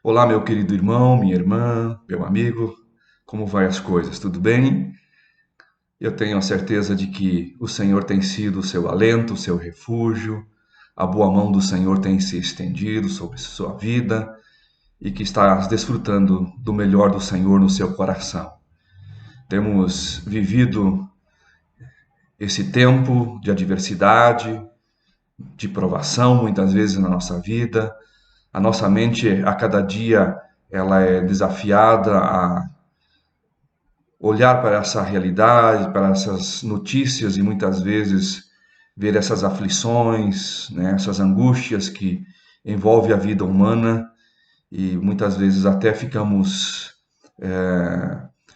Olá, meu querido irmão, minha irmã, meu amigo, como vai as coisas? Tudo bem? Eu tenho a certeza de que o Senhor tem sido o seu alento, o seu refúgio, a boa mão do Senhor tem se estendido sobre sua vida e que estás desfrutando do melhor do Senhor no seu coração. Temos vivido esse tempo de adversidade, de provação, muitas vezes na nossa vida. A nossa mente, a cada dia, ela é desafiada a olhar para essa realidade, para essas notícias e muitas vezes ver essas aflições, né, essas angústias que envolvem a vida humana e muitas vezes até ficamos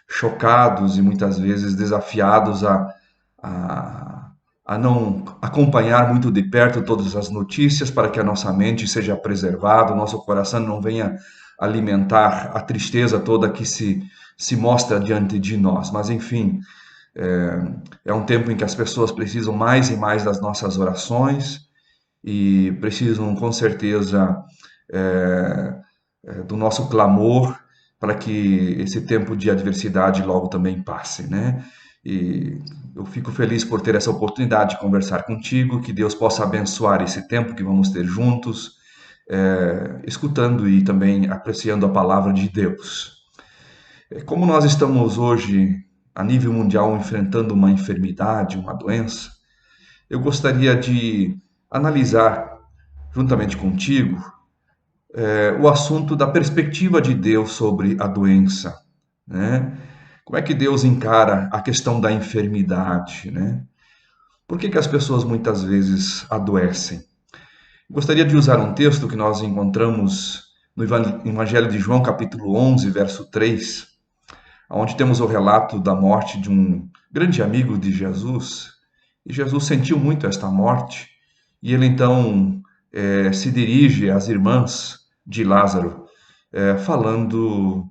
chocados e muitas vezes desafiados a, a não acompanhar muito de perto todas as notícias para que a nossa mente seja preservada, o nosso coração não venha alimentar a tristeza toda que se mostra diante de nós. Mas, enfim, é um tempo em que as pessoas precisam mais e mais das nossas orações e precisam, com certeza, do nosso clamor para que esse tempo de adversidade logo também passe, né? E eu fico feliz por ter essa oportunidade de conversar contigo, que Deus possa abençoar esse tempo que vamos ter juntos, escutando e também apreciando a palavra de Deus. Como nós estamos hoje, a nível mundial, enfrentando uma enfermidade, uma doença, eu gostaria de analisar, juntamente contigo, o assunto da perspectiva de Deus sobre a doença, né? Como é que Deus encara a questão da enfermidade, né? Por que as pessoas muitas vezes adoecem? Gostaria de usar um texto que nós encontramos no Evangelho de João, capítulo 11, verso 3, onde temos o relato da morte de um grande amigo de Jesus. E Jesus sentiu muito esta morte, e ele então se dirige às irmãs de Lázaro, falando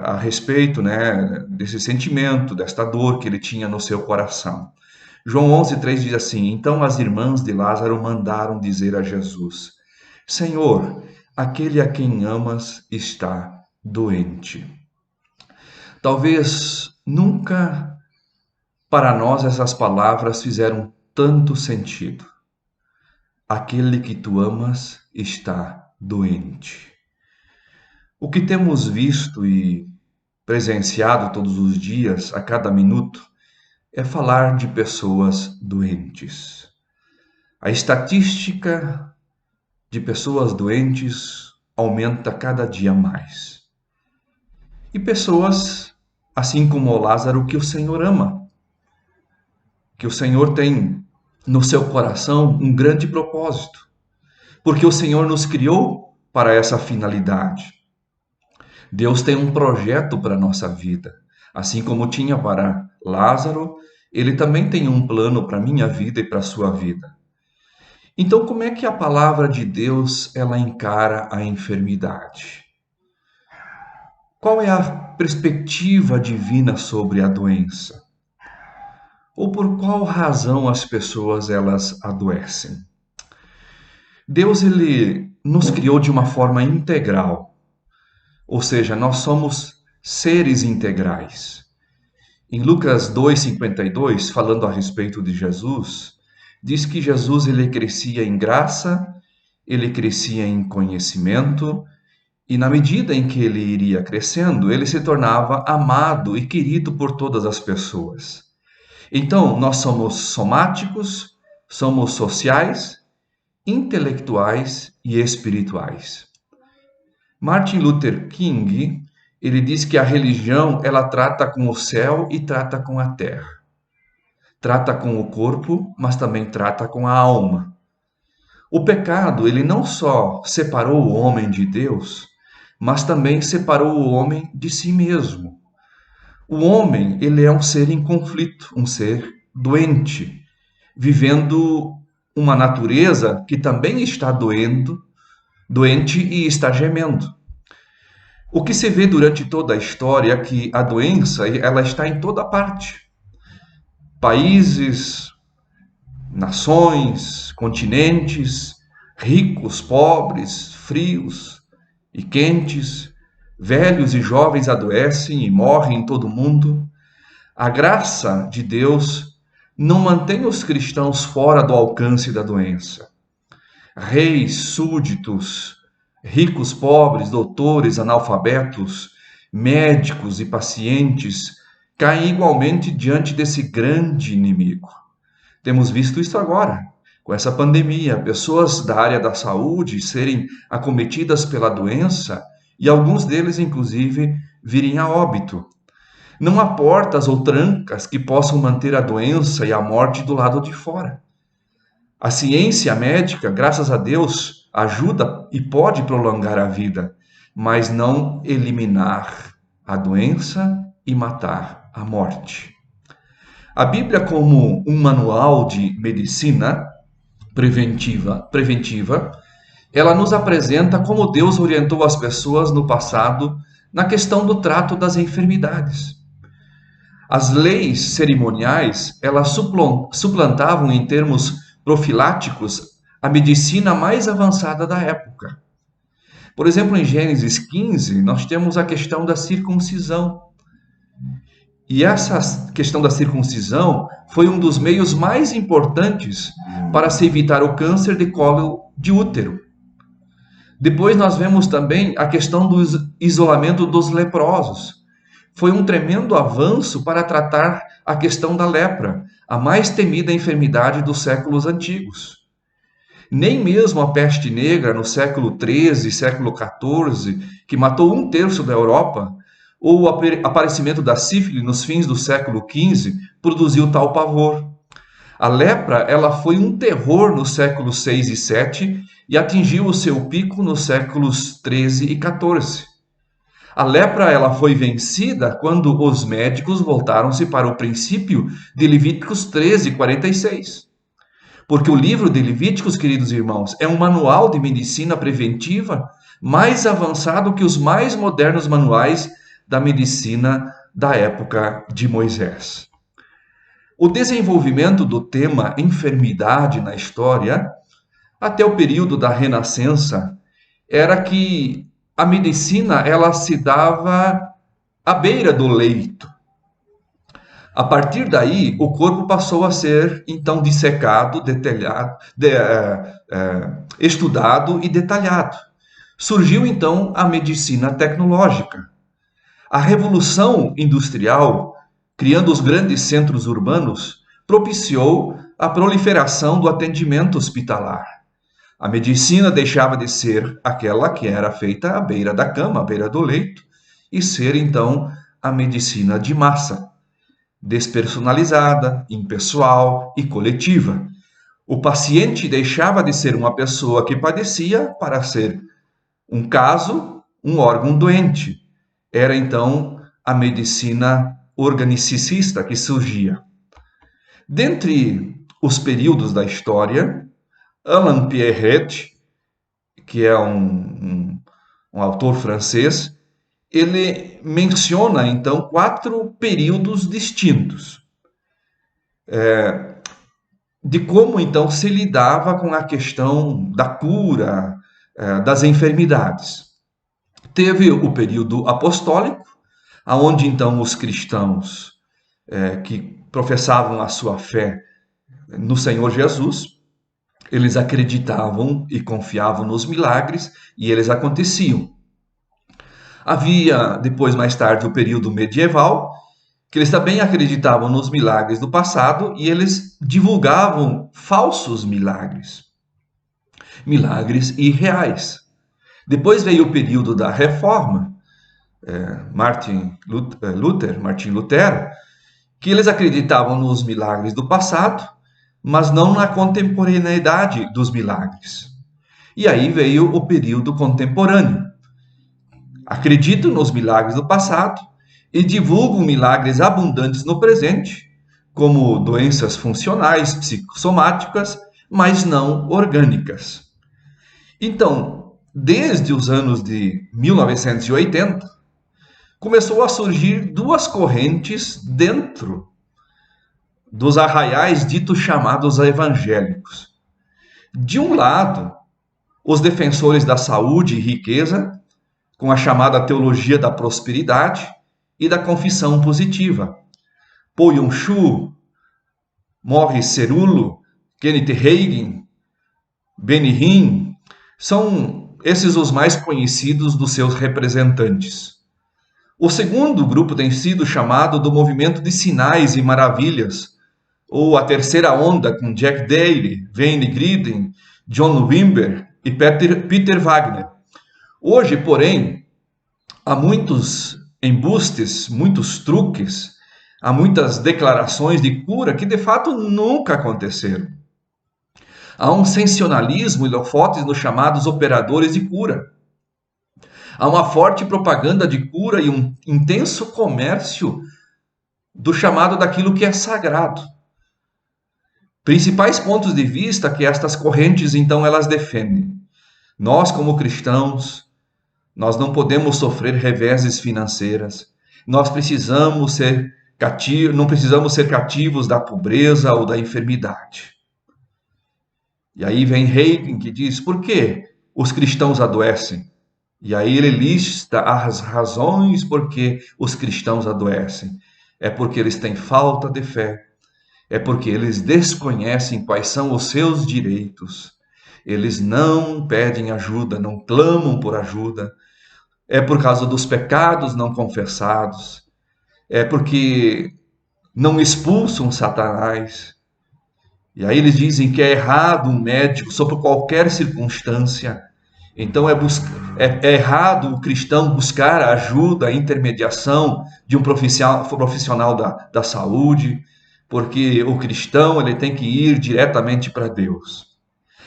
a respeito, né, desse sentimento, desta dor que ele tinha no seu coração. João 11:3 diz assim: Então as irmãs de Lázaro mandaram dizer a Jesus: Senhor, aquele a quem amas está doente. Talvez nunca para nós essas palavras fizeram tanto sentido. Aquele que tu amas está doente. O que temos visto e presenciado todos os dias, a cada minuto, é falar de pessoas doentes. A estatística de pessoas doentes aumenta cada dia mais. E pessoas, assim como o Lázaro, que o Senhor ama, que o Senhor tem no seu coração um grande propósito, porque o Senhor nos criou para essa finalidade. Deus tem um projeto para a nossa vida, assim como tinha para Lázaro, ele também tem um plano para a minha vida e para a sua vida. Então, como é que a palavra de Deus ela encara a enfermidade? Qual é a perspectiva divina sobre a doença? Ou por qual razão as pessoas elas adoecem? Deus ele nos criou de uma forma integral, ou seja, nós somos seres integrais. Em Lucas 2:52, falando a respeito de Jesus, diz que Jesus ele crescia em graça, ele crescia em conhecimento, e na medida em que ele iria crescendo, ele se tornava amado e querido por todas as pessoas. Então, nós somos somáticos, somos sociais, intelectuais e espirituais. Martin Luther King, ele diz que a religião, ela trata com o céu e trata com a terra. Trata com o corpo, mas também trata com a alma. O pecado, ele não só separou o homem de Deus, mas também separou o homem de si mesmo. O homem, ele é um ser em conflito, um ser doente, vivendo uma natureza que também está doente e está gemendo. O que se vê durante toda a história é que a doença, ela está em toda parte. Países, nações, continentes, ricos, pobres, frios e quentes, velhos e jovens adoecem e morrem em todo o mundo. A graça de Deus não mantém os cristãos fora do alcance da doença. Reis, súditos, ricos, pobres, doutores, analfabetos, médicos e pacientes caem igualmente diante desse grande inimigo. Temos visto isso agora, com essa pandemia, pessoas da área da saúde serem acometidas pela doença e alguns deles, inclusive, virem a óbito. Não há portas ou trancas que possam manter a doença e a morte do lado de fora. A ciência médica, graças a Deus, ajuda e pode prolongar a vida, mas não eliminar a doença e matar a morte. A Bíblia, como um manual de medicina preventiva, ela nos apresenta como Deus orientou as pessoas no passado na questão do trato das enfermidades. As leis cerimoniais, elas suplantavam em termos profiláticos a medicina mais avançada da época. Por exemplo, em Gênesis 15, nós temos a questão da circuncisão. E essa questão da circuncisão foi um dos meios mais importantes para se evitar o câncer de colo de útero. Depois nós vemos também a questão do isolamento dos leprosos. Foi um tremendo avanço para tratar a questão da lepra, a mais temida enfermidade dos séculos antigos. Nem mesmo a peste negra no século XIII, século XIV, que matou 1/3 da Europa, ou o aparecimento da sífilis nos fins do século XV, produziu tal pavor. A lepra, ela foi um terror nos séculos VI e VII e atingiu o seu pico nos séculos XIII e XIV. A lepra, ela foi vencida quando os médicos voltaram-se para o princípio de Levíticos 13:46. Porque o livro de Levíticos, queridos irmãos, é um manual de medicina preventiva mais avançado que os mais modernos manuais da medicina da época de Moisés. O desenvolvimento do tema enfermidade na história, até o período da Renascença, era que a medicina ela se dava à beira do leito. A partir daí, o corpo passou a ser, então, dissecado, estudado e detalhado. Surgiu, então, a medicina tecnológica. A Revolução Industrial, criando os grandes centros urbanos, propiciou a proliferação do atendimento hospitalar. A medicina deixava de ser aquela que era feita à beira da cama, à beira do leito, e ser, então, a medicina de massa, despersonalizada, impessoal e coletiva. O paciente deixava de ser uma pessoa que padecia para ser um caso, um órgão doente. Era, então, a medicina organicista que surgia. Dentre os períodos da história, Alain Pierret, que é um autor francês, ele menciona, então, 4 períodos distintos de como, então, se lidava com a questão da cura das enfermidades. Teve o período apostólico, onde, então, os cristãos que professavam a sua fé no Senhor Jesus, eles acreditavam e confiavam nos milagres e eles aconteciam. Havia, depois, mais tarde, o período medieval, que eles também acreditavam nos milagres do passado e eles divulgavam falsos milagres, milagres irreais. Depois veio o período da Reforma, Martim Lutero, que eles acreditavam nos milagres do passado, mas não na contemporaneidade dos milagres. E aí veio o período contemporâneo. Acreditam nos milagres do passado e divulgam milagres abundantes no presente, como doenças funcionais, psicossomáticas, mas não orgânicas. Então, desde os anos de 1980, começou a surgir 2 correntes dentro dos arraiais ditos chamados evangélicos. De um lado, os defensores da saúde e riqueza, com a chamada teologia da prosperidade e da confissão positiva. Po Yong-Shu, Morris Cerullo, Kenneth Hagin, Benny Hinn, são esses os mais conhecidos dos seus representantes. O segundo grupo tem sido chamado do movimento de sinais e maravilhas, ou a terceira onda, com Jack Daly, Wayne Grudem, John Wimber e Peter Wagner. Hoje, porém, há muitos embustes, muitos truques, há muitas declarações de cura que de fato nunca aconteceram. Há um sensacionalismo e lofotes nos chamados operadores de cura. Há uma forte propaganda de cura e um intenso comércio do chamado daquilo que é sagrado. Principais pontos de vista que estas correntes, então, elas defendem. Nós, como cristãos, nós não podemos sofrer reveses financeiras. Nós precisamos ser cativos, não precisamos ser cativos da pobreza ou da enfermidade. E aí vem Hagin que diz, por que os cristãos adoecem? E aí ele lista as razões por que os cristãos adoecem. É porque eles têm falta de fé. É porque eles desconhecem quais são os seus direitos. Eles não pedem ajuda, não clamam por ajuda. É por causa dos pecados não confessados. É porque não expulsam Satanás. E aí eles dizem que é errado um médico, sob qualquer circunstância. Então é errado o cristão buscar a ajuda, a intermediação de um profissional da saúde, porque o cristão ele tem que ir diretamente para Deus.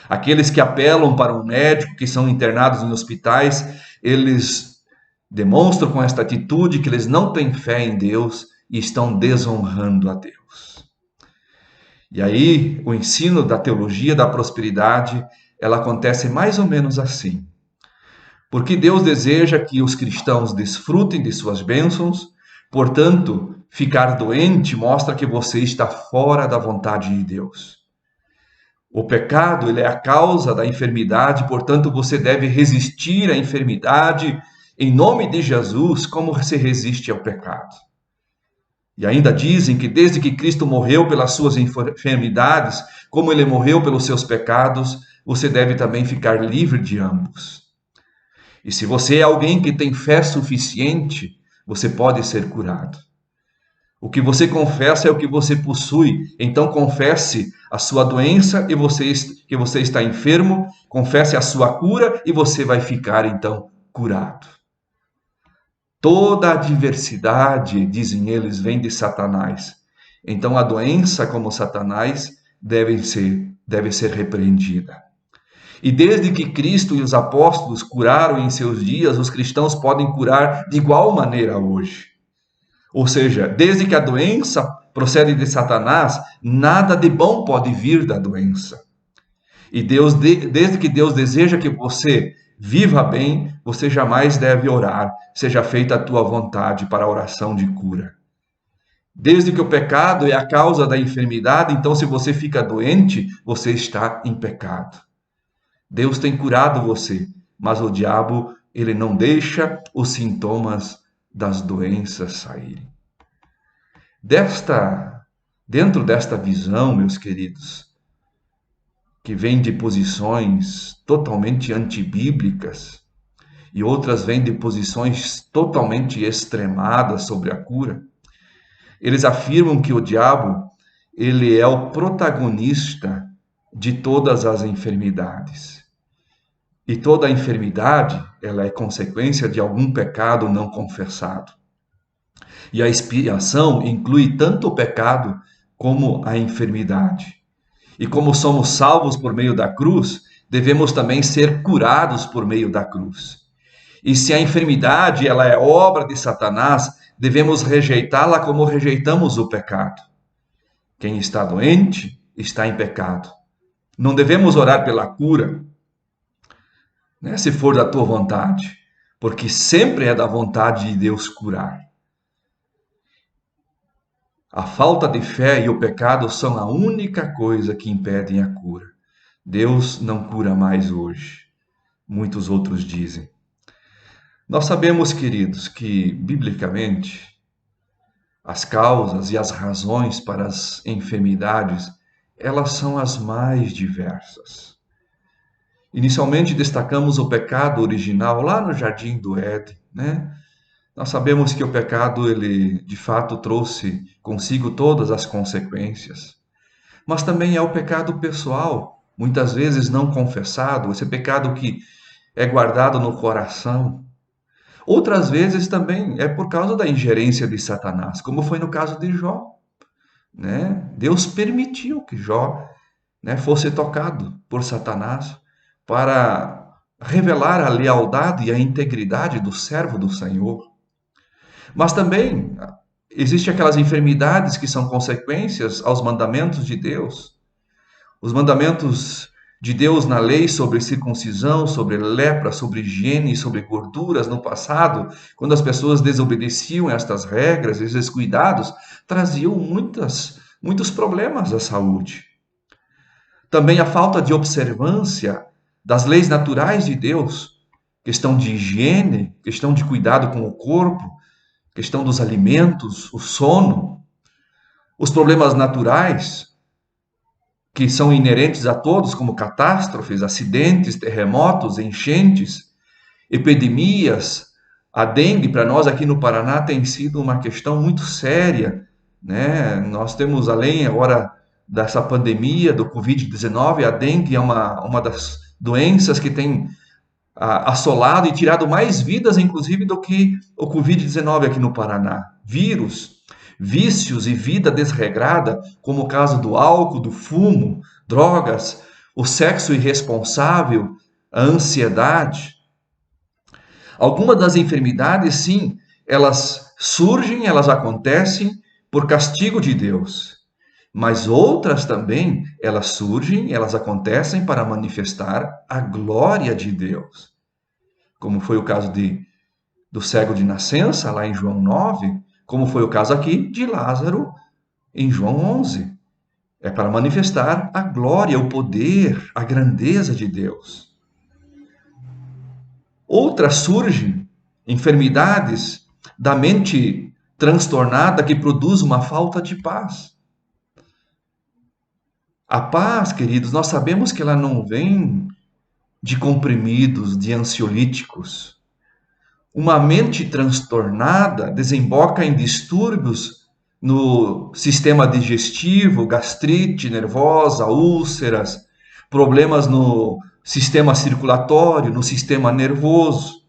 Aqueles que apelam para um médico, que são internados em hospitais, eles demonstram com esta atitude que eles não têm fé em Deus e estão desonrando a Deus. E aí, o ensino da teologia da prosperidade, ela acontece mais ou menos assim. Porque Deus deseja que os cristãos desfrutem de suas bênçãos, portanto, ficar doente mostra que você está fora da vontade de Deus. O pecado, ele é a causa da enfermidade, portanto, você deve resistir à enfermidade em nome de Jesus, como se resiste ao pecado. E ainda dizem que desde que Cristo morreu pelas suas enfermidades, como ele morreu pelos seus pecados, você deve também ficar livre de ambos. E se você é alguém que tem fé suficiente, você pode ser curado. O que você confessa é o que você possui. Então confesse a sua doença e que você está enfermo, confesse a sua cura e você vai ficar então curado. Toda a adversidade, dizem eles, vem de Satanás. Então a doença, como Satanás, deve ser repreendida. E desde que Cristo e os apóstolos curaram em seus dias, os cristãos podem curar de igual maneira hoje. Ou seja, desde que a doença procede de Satanás, nada de bom pode vir da doença. E desde que Deus deseja que você viva bem, você jamais deve orar, seja feita a tua vontade para a oração de cura. Desde que o pecado é a causa da enfermidade, então se você fica doente, você está em pecado. Deus tem curado você, mas o diabo, ele não deixa os sintomas das doenças saírem. Dentro desta visão, meus queridos, que vem de posições totalmente antibíblicas e outras vêm de posições totalmente extremadas sobre a cura, eles afirmam que o diabo, ele é o protagonista de todas as enfermidades. E toda enfermidade, ela é consequência de algum pecado não confessado. E a expiação inclui tanto o pecado como a enfermidade. E como somos salvos por meio da cruz, devemos também ser curados por meio da cruz. E se a enfermidade ela é obra de Satanás, devemos rejeitá-la como rejeitamos o pecado. Quem está doente está em pecado. Não devemos orar pela cura, né, se for da tua vontade, porque sempre é da vontade de Deus curar. A falta de fé e o pecado são a única coisa que impedem a cura. Deus não cura mais hoje. Muitos outros dizem. Nós sabemos, queridos, que, biblicamente, as causas e as razões para as enfermidades, elas são as mais diversas. Inicialmente destacamos o pecado original lá no Jardim do Éden, né? Nós sabemos que o pecado, ele de fato trouxe consigo todas as consequências, mas também é o pecado pessoal, muitas vezes não confessado, esse pecado que é guardado no coração. Outras vezes também é por causa da ingerência de Satanás, como foi no caso de Jó, né? Deus permitiu que Jó, né, fosse tocado por Satanás para revelar a lealdade e a integridade do servo do Senhor. Mas também existem aquelas enfermidades que são consequências aos mandamentos de Deus. Os mandamentos de Deus na lei sobre circuncisão, sobre lepra, sobre higiene, sobre gorduras no passado, quando as pessoas desobedeciam estas regras, esses cuidados, traziam muitos problemas à saúde. Também a falta de observância das leis naturais de Deus, questão de higiene, questão de cuidado com o corpo, questão dos alimentos, o sono, os problemas naturais que são inerentes a todos, como catástrofes, acidentes, terremotos, enchentes, epidemias. A dengue, para nós aqui no Paraná, tem sido uma questão muito séria, né? Nós temos, além agora dessa pandemia do Covid-19, a dengue é uma das doenças que tem assolado e tirado mais vidas, inclusive, do que o Covid-19 aqui no Paraná. Vírus, vícios e vida desregrada, como o caso do álcool, do fumo, drogas, o sexo irresponsável, a ansiedade. Algumas das enfermidades, sim, elas surgem, elas acontecem por castigo de Deus. Mas outras também, elas surgem, elas acontecem para manifestar a glória de Deus. Como foi o caso do cego de nascença, lá em João 9, como foi o caso aqui de Lázaro, em João 11. É para manifestar a glória, o poder, a grandeza de Deus. Outras surgem, enfermidades da mente transtornada que produz uma falta de paz. A paz, queridos, nós sabemos que ela não vem de comprimidos, de ansiolíticos. Uma mente transtornada desemboca em distúrbios no sistema digestivo, gastrite nervosa, úlceras, problemas no sistema circulatório, no sistema nervoso.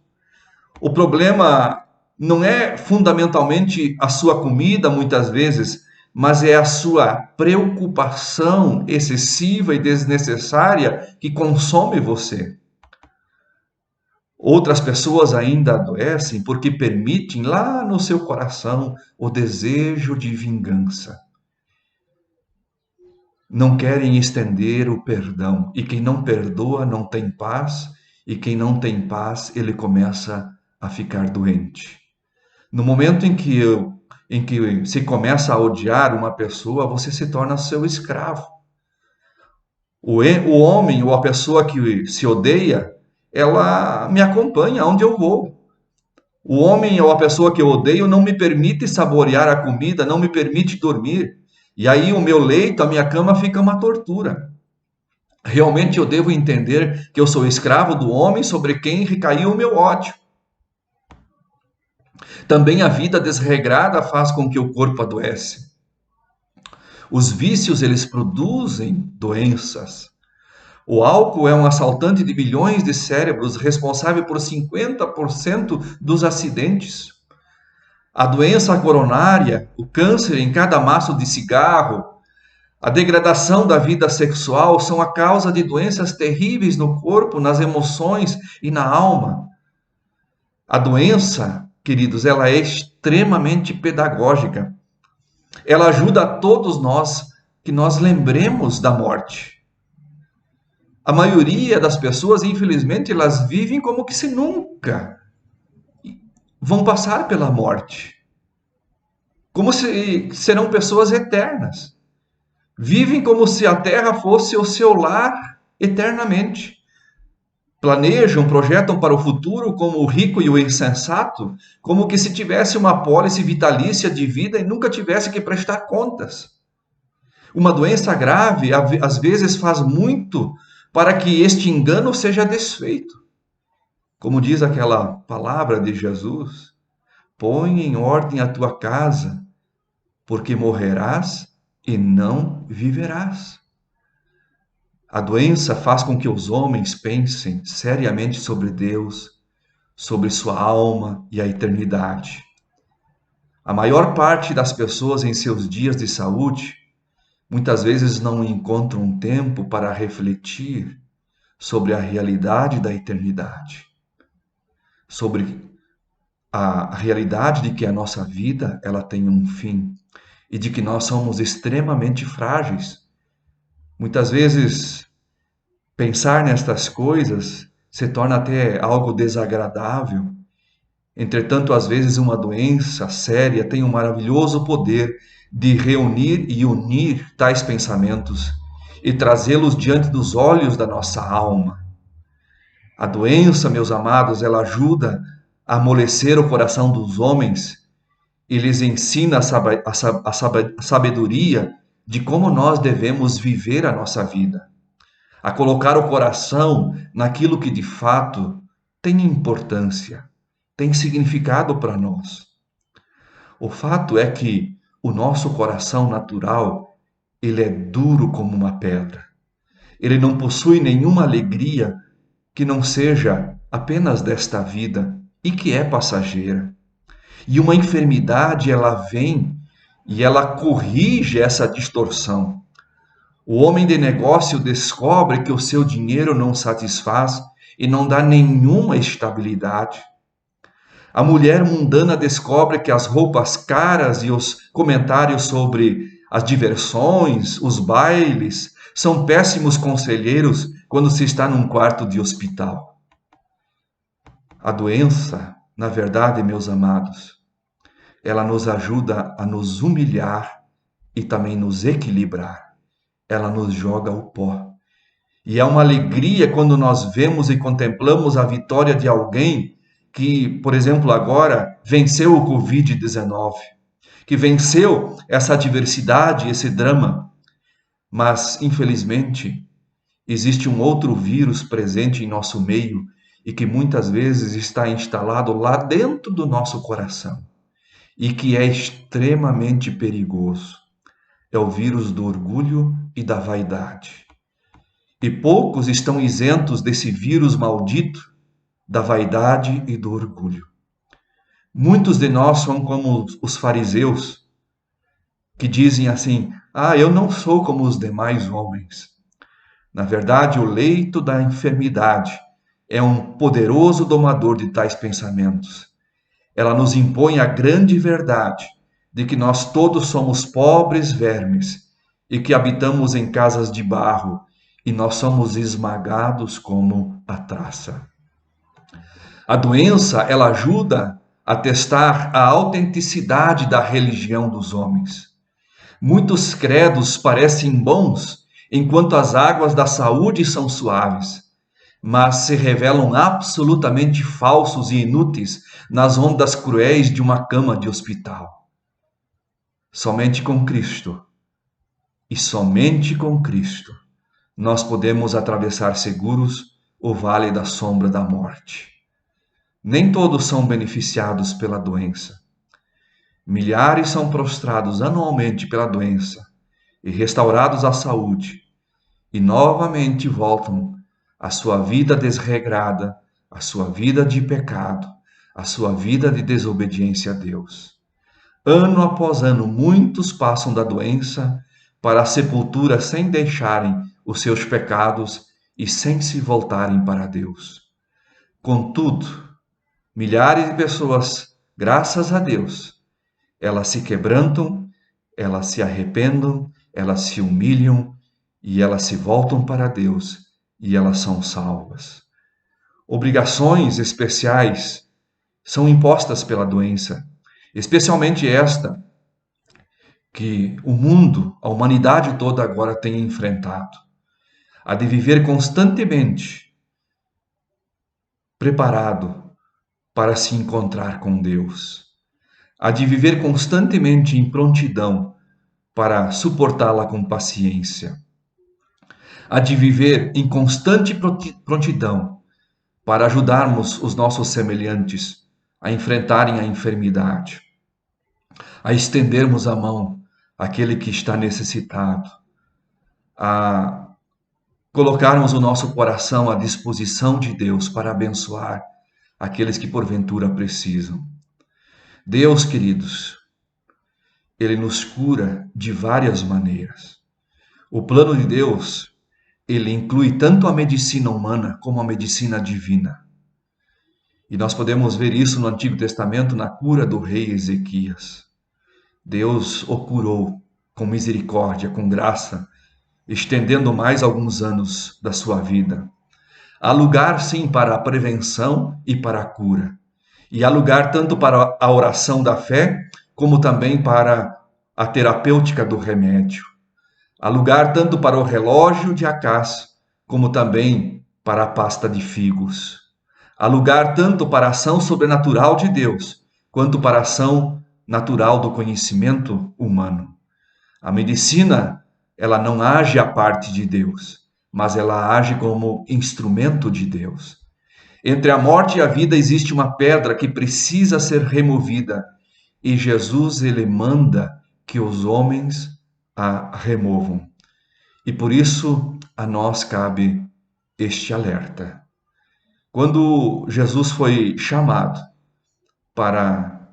O problema não é fundamentalmente a sua comida, muitas vezes, mas é a sua preocupação excessiva e desnecessária que consome você. Outras pessoas ainda adoecem porque permitem lá no seu coração o desejo de vingança. Não querem estender o perdão, e quem não perdoa não tem paz, e quem não tem paz, ele começa a ficar doente. No momento em que se começa a odiar uma pessoa, você se torna seu escravo. O homem ou a pessoa que se odeia, ela me acompanha onde eu vou. O homem ou a pessoa que eu odeio não me permite saborear a comida, não me permite dormir. E aí o meu leito, a minha cama fica uma tortura. Realmente eu devo entender que eu sou escravo do homem sobre quem recaiu o meu ódio. Também a vida desregrada faz com que o corpo adoece. Os vícios, eles produzem doenças. O álcool é um assaltante de milhões de cérebros, responsável por 50% dos acidentes. A doença coronária, o câncer em cada maço de cigarro, a degradação da vida sexual são a causa de doenças terríveis no corpo, nas emoções e na alma. A doença, queridos, ela é extremamente pedagógica. Ela ajuda a todos nós que nós lembremos da morte. A maioria das pessoas, infelizmente, elas vivem como que se nunca vão passar pela morte. Como se serão pessoas eternas. Vivem como se a terra fosse o seu lar eternamente. planejam, projetam para o futuro como o rico e o insensato, como que se tivesse uma apólice vitalícia de vida e nunca tivesse que prestar contas. Uma doença grave, às vezes, faz muito para que este engano seja desfeito. Como diz aquela palavra de Jesus: põe em ordem a tua casa, porque morrerás e não viverás. A doença faz com que os homens pensem seriamente sobre Deus, sobre sua alma e a eternidade. A maior parte das pessoas em seus dias de saúde muitas vezes não encontram tempo para refletir sobre a realidade da eternidade, sobre a realidade de que a nossa vida ela tem um fim e de que nós somos extremamente frágeis. Muitas vezes pensar nestas coisas se torna até algo desagradável. Entretanto, às vezes uma doença séria tem um maravilhoso poder de reunir e unir tais pensamentos e trazê-los diante dos olhos da nossa alma. A doença, meus amados, ela ajuda a amolecer o coração dos homens e lhes ensina a sabedoria de como nós devemos viver a nossa vida, a colocar o coração naquilo que de fato tem importância, tem significado para nós. O fato é que o nosso coração natural, ele é duro como uma pedra. Ele não possui nenhuma alegria que não seja apenas desta vida e que é passageira. E uma enfermidade, ela vem e ela corrige essa distorção. O homem de negócio descobre que o seu dinheiro não satisfaz e não dá nenhuma estabilidade. A mulher mundana descobre que as roupas caras e os comentários sobre as diversões, os bailes, são péssimos conselheiros quando se está num quarto de hospital. A doença, na verdade, meus amados, ela nos ajuda a nos humilhar e também nos equilibrar. Ela nos joga o pó. E é uma alegria quando nós vemos e contemplamos a vitória de alguém que, por exemplo, agora venceu o Covid-19, que venceu essa adversidade, esse drama. Mas, infelizmente, existe um outro vírus presente em nosso meio e que muitas vezes está instalado lá dentro do nosso coração e que é extremamente perigoso. É o vírus do orgulho e da vaidade. E poucos estão isentos desse vírus maldito da vaidade e do orgulho. Muitos de nós são como os fariseus, que dizem assim: ah, eu não sou como os demais homens. Na verdade, o leito da enfermidade é um poderoso domador de tais pensamentos. Ela nos impõe a grande verdade de que nós todos somos pobres vermes e que habitamos em casas de barro e nós somos esmagados como a traça. A doença, ela ajuda a testar a autenticidade da religião dos homens. Muitos credos parecem bons, enquanto as águas da saúde são suaves, mas se revelam absolutamente falsos e inúteis nas ondas cruéis de uma cama de hospital. Somente com Cristo, e somente com Cristo, nós podemos atravessar seguros o vale da sombra da morte. Nem todos são beneficiados pela doença. Milhares são prostrados anualmente pela doença e restaurados à saúde, e novamente voltam à sua vida desregrada, à sua vida de pecado, à sua vida de desobediência a Deus. Ano após ano, muitos passam da doença para a sepultura sem deixarem os seus pecados e sem se voltarem para Deus. Contudo, milhares de pessoas, graças a Deus, elas se quebrantam, elas se arrependam, elas se humilham e elas se voltam para Deus e elas são salvas. Obrigações especiais são impostas pela doença, especialmente esta que o mundo, a humanidade toda agora tem enfrentado, a de viver constantemente preparado para se encontrar com Deus. Há de viver constantemente em prontidão para suportá-la com paciência. Há de viver em constante prontidão para ajudarmos os nossos semelhantes a enfrentarem a enfermidade, a estendermos a mão àquele que está necessitado, a colocarmos o nosso coração à disposição de Deus para abençoar aqueles que porventura precisam. Deus, queridos, Ele nos cura de várias maneiras. O plano de Deus, ele inclui tanto a medicina humana como a medicina divina. E nós podemos ver isso no Antigo Testamento na cura do rei Ezequias. Deus o curou com misericórdia, com graça, estendendo mais alguns anos da sua vida. Há lugar, sim, para a prevenção e para a cura. E há lugar tanto para a oração da fé, como também para a terapêutica do remédio. Há lugar tanto para o relógio de Acás, como também para a pasta de figos. Há lugar tanto para a ação sobrenatural de Deus, quanto para a ação natural do conhecimento humano. A medicina, ela não age à parte de Deus, mas ela age como instrumento de Deus. Entre a morte e a vida existe uma pedra que precisa ser removida, e Jesus, ele manda que os homens a removam. E por isso a nós cabe este alerta. Quando Jesus foi chamado para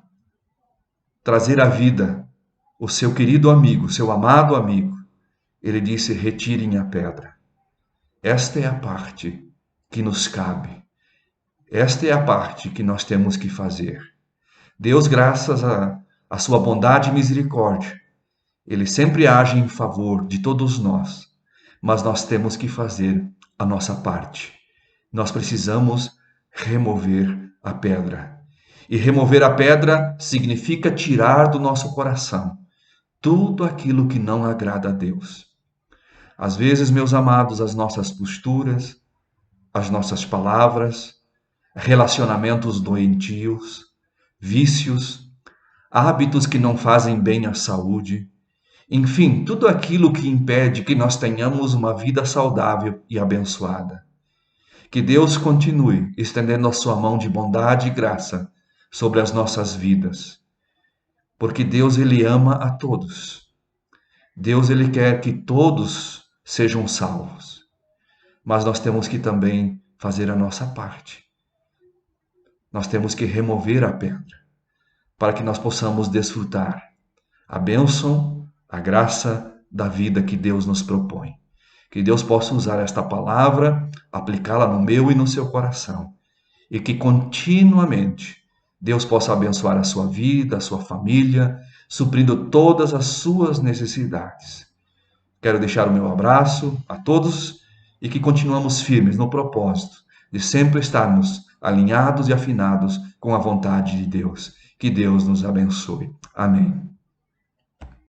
trazer à vida o seu querido amigo, seu amado amigo, ele disse: retirem a pedra. Esta é a parte que nos cabe. Esta é a parte que nós temos que fazer. Deus, graças à sua bondade e misericórdia, ele sempre age em favor de todos nós, mas nós temos que fazer a nossa parte. Nós precisamos remover a pedra. E remover a pedra significa tirar do nosso coração tudo aquilo que não agrada a Deus. Às vezes, meus amados, as nossas posturas, as nossas palavras, relacionamentos doentios, vícios, hábitos que não fazem bem à saúde, enfim, tudo aquilo que impede que nós tenhamos uma vida saudável e abençoada. Que Deus continue estendendo a sua mão de bondade e graça sobre as nossas vidas, porque Deus, ele ama a todos. Deus, ele quer que todos sejam salvos, mas nós temos que também fazer a nossa parte. Nós temos que remover a pedra para que nós possamos desfrutar a bênção, a graça da vida que Deus nos propõe. Que Deus possa usar esta palavra, aplicá-la no meu e no seu coração, e que continuamente Deus possa abençoar a sua vida, a sua família, suprindo todas as suas necessidades. Quero deixar o meu abraço a todos e que continuamos firmes no propósito de sempre estarmos alinhados e afinados com a vontade de Deus. Que Deus nos abençoe. Amém.